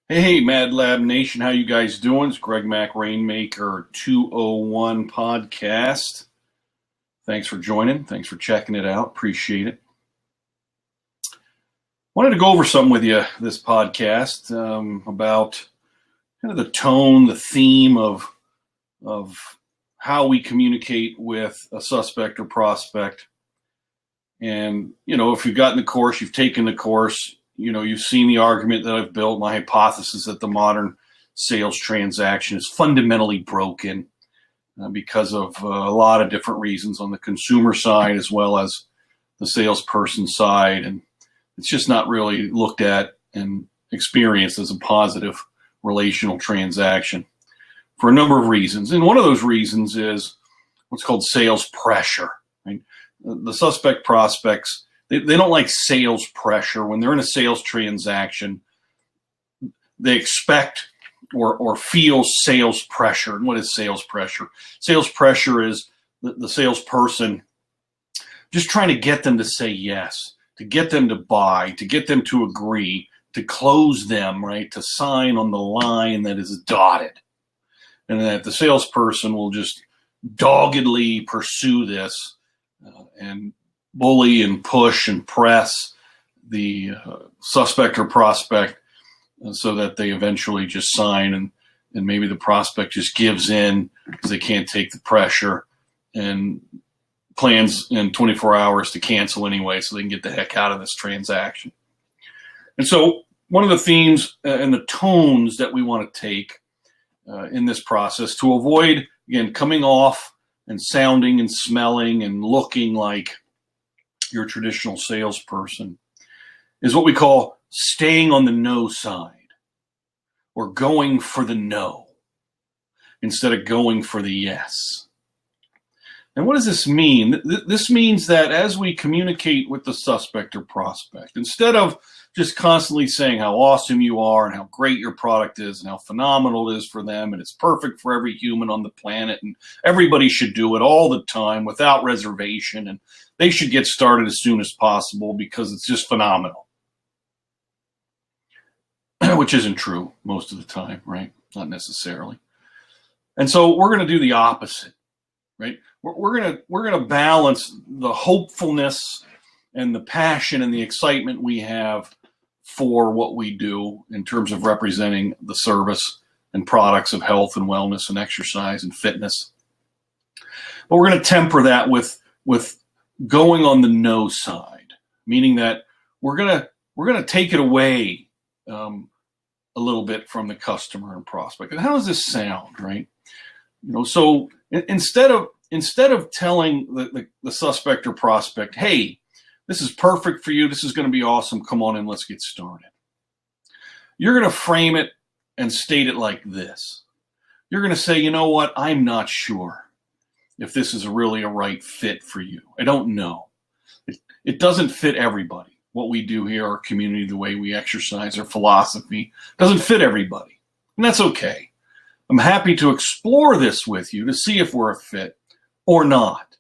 Hey, MadLab Nation, how you guys doing? It's Greg Mac, Rainmaker 201 podcast. Thanks for joining. Thanks for checking it out. Appreciate it. Wanted to go over something with you this podcast about kind of the tone, the theme of how we communicate with a suspect or prospect. And, if you've gotten the course, you've taken the course, you've seen the argument that I've built, my hypothesis that the modern sales transaction is fundamentally broken because of a lot of different reasons on the consumer side as well as the salesperson side. And it's just not really looked at and experienced as a positive relational transaction for a number of reasons. And one of those reasons is what's called sales pressure. Right? The suspect prospects, they don't like sales pressure. When they're in a sales transaction, they expect or feel sales pressure. And what is sales pressure? Sales pressure is the salesperson just trying to get them to say yes, to get them to buy, to get them to agree, to close them, right, to sign on the line that is dotted. And that the salesperson will just doggedly pursue this and bully and push and press the suspect or prospect so that they eventually just sign and maybe the prospect just gives in because they can't take the pressure and plans in 24 hours to cancel anyway so they can get the heck out of this transaction. And so one of the themes and the tones that we want to take in this process to avoid, again, coming off and sounding and smelling and looking like your traditional salesperson is what we call staying on the no side or going for the no instead of going for the yes. And what does this mean? This means that as we communicate with the suspect or prospect, instead of just constantly saying how awesome you are and how great your product is and how phenomenal it is for them and it's perfect for every human on the planet and everybody should do it all the time without reservation and they should get started as soon as possible because it's just phenomenal, which isn't true most of the time, right? Not necessarily. And so we're going to do the opposite, right? We're going to balance the hopefulness and the passion and the excitement we have for what we do in terms of representing the service and products of health and wellness and exercise and fitness. But we're going to temper that with going on the no side, meaning that we're going to take it away a little bit from the customer and prospect. And how does this sound, right? So instead of telling the suspect or prospect, hey, this is perfect for you, this is going to be awesome, come on in, let's get started. You're going to frame it and state it like this. You're going to say, you know what, I'm not sure if this is really a right fit for you. I don't know. It doesn't fit everybody. What we do here, our community, the way we exercise, our philosophy, doesn't fit everybody. And that's okay. I'm happy to explore this with you to see if we're a fit or not.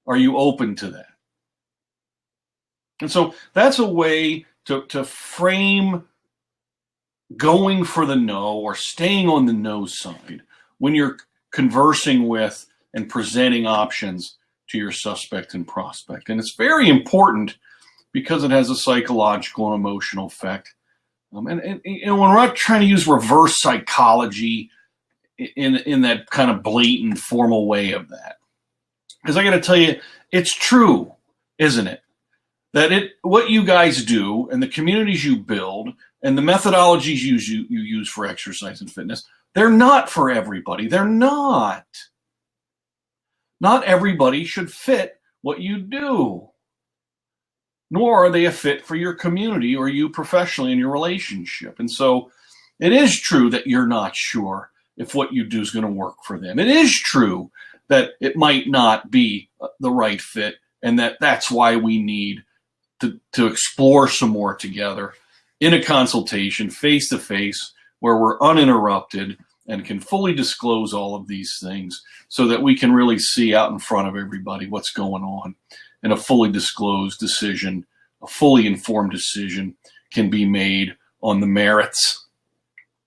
Are you open to that? And so that's a way to frame going for the no or staying on the no side when you're conversing with and presenting options to your suspect and prospect. And it's very important because it has a psychological and emotional effect. And when we're not trying to use reverse psychology in that kind of blatant formal way of that. Because I got to tell you, it's true, isn't it? That what you guys do and the communities you build and the methodologies you use for exercise and fitness, they're not for everybody. They're not. Not everybody should fit what you do, nor are they a fit for your community or you professionally in your relationship. And so it is true that you're not sure if what you do is going to work for them. It is true that it might not be the right fit and that's why we need to explore some more together in a consultation, face-to-face, where we're uninterrupted and can fully disclose all of these things so that we can really see out in front of everybody what's going on. And a fully disclosed decision, a fully informed decision can be made on the merits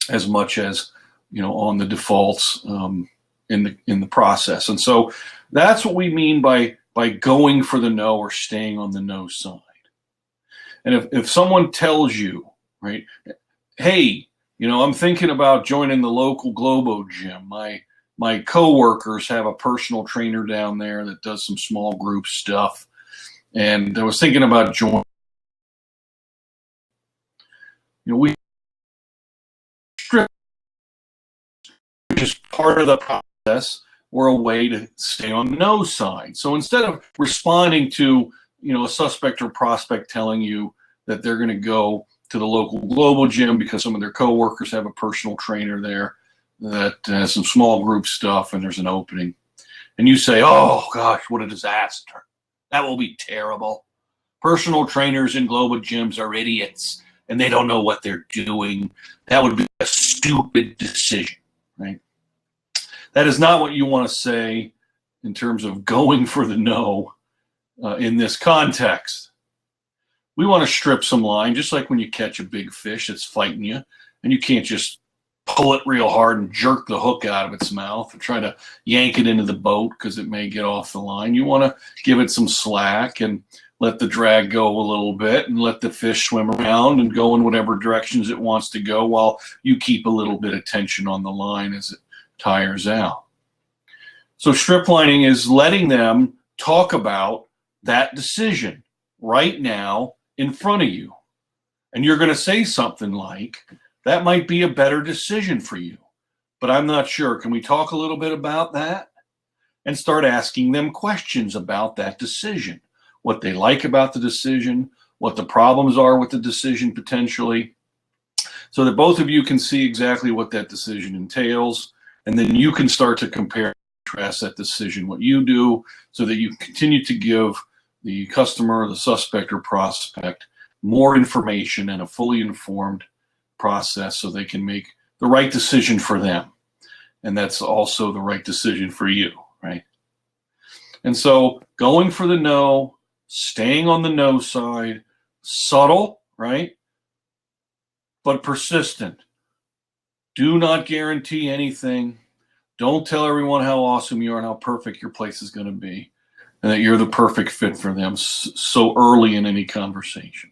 as much as, on the defaults in the process. And so that's what we mean by going for the no or staying on the no side. And if someone tells you, right, hey, I'm thinking about joining the local Globo gym. My coworkers have a personal trainer down there that does some small group stuff, and I was thinking about joining. We strip, which is part of the process, or a way to stay on the no side. So instead of responding to a suspect or prospect telling you that they're going to go to the local Globo gym because some of their coworkers have a personal trainer there that has some small group stuff and there's an opening, and you say, oh gosh, what a disaster. That will be terrible. Personal trainers in Globo gyms are idiots and they don't know what they're doing. That would be a stupid decision, right? That is not what you want to say in terms of going for the no in this context. We want to strip some line, just like when you catch a big fish that's fighting you, and you can't just pull it real hard and jerk the hook out of its mouth or try to yank it into the boat because it may get off the line. You want to give it some slack and let the drag go a little bit and let the fish swim around and go in whatever directions it wants to go while you keep a little bit of tension on the line as it tires out. So strip lining is letting them talk about that decision right now in front of you. And you're going to say something like, that might be a better decision for you, but I'm not sure. Can we talk a little bit about that? And start asking them questions about that decision, what they like about the decision, what the problems are with the decision potentially, so that both of you can see exactly what that decision entails. And then you can start to compare and contrast that decision, what you do, so that you continue to give the customer, the suspect or prospect more information and a fully informed process so they can make the right decision for them. And that's also the right decision for you, right? And so going for the no, staying on the no side, subtle, right? But persistent. Do not guarantee anything. Don't tell everyone how awesome you are and how perfect your place is going to be and that you're the perfect fit for them so early in any conversation.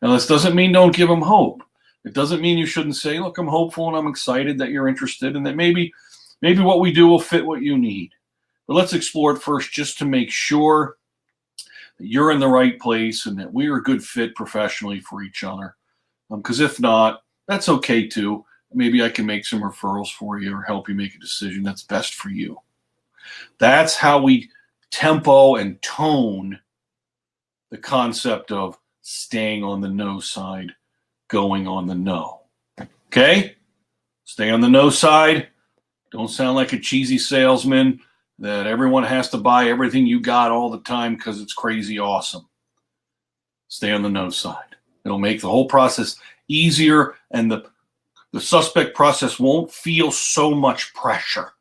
Now, this doesn't mean don't give them hope. It doesn't mean you shouldn't say, look, I'm hopeful and I'm excited that you're interested and that maybe what we do will fit what you need. But let's explore it first just to make sure that you're in the right place and that we are a good fit professionally for each other. Because if not, that's okay too. Maybe I can make some referrals for you or help you make a decision that's best for you. That's how we tempo and tone the concept of staying on the no side, going on the no. Okay? Stay on the no side. Don't sound like a cheesy salesman that everyone has to buy everything you got all the time because it's crazy awesome. Stay on the no side. It'll make the whole process easier, and the suspect process won't feel so much pressure